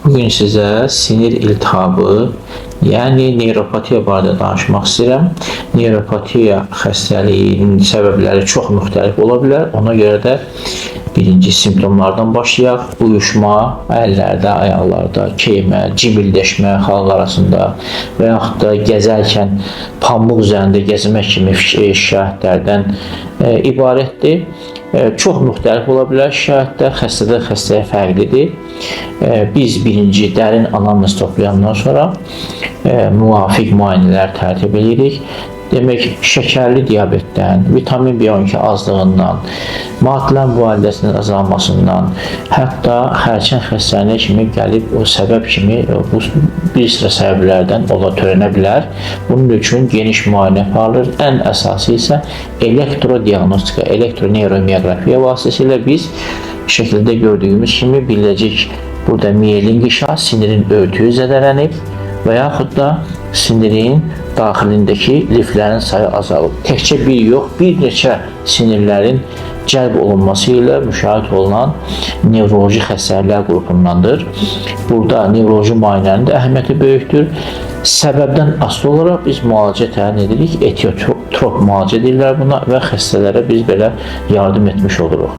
Bugün sizə sinir iltihabı, yəni neyropatiya barədə danışmaq istəyirəm. Neyropatiya xəstəliyinin səbəbləri çox müxtəlif ola bilər. Ona görə də birinci simptomlardan başlayaq. Uyuşma, əllərdə, ayaqlarda, keymə, cimildəşmə xalq arasında və yaxud da gəzərkən pambıq üzərində gəzmək kimi şikayətlərdən ibarətdir. Çox müxtəlif ola bilər şikayətlər, xəstədən xəstəyə fərqlidir. Biz birinci dərin anamnez toplayandan sonra müvafiq müayinələr tərtib edirik. Demək, şəkərli diabetdən, vitamin B12 azlığından, madələn validəsinin azalmasından, hətta xərçəng xəstəliyinə kimi gəlib o səbəb kimi bu bir sıra səbəblərdən ola törənə bilər. Bunun üçün geniş müayinə aparılır. Ən əsası isə elektrodiagnostika, elektroneyromiyoqrafiya vasitəsilə biz şəkildə gördüyümüz kimi biləcək burada miyelin qişa, sinirin örtüyü zədələnib və yaxud da sinirin daxilindəki liflərin sayı azalıb. Təkcə bir yox, bir neçə sinirlərin cəlb olunması ilə müşahidə olunan nevroloji xəstəliklər qrupundandır. Burada nevroloji müayinənin də əhəmiyyəti böyükdür. Səbəbdən asılı olaraq biz müalicə təyin edirik. Etiotrop müalicə edirlər buna və xəstələrə biz belə yardım etmiş oluruq.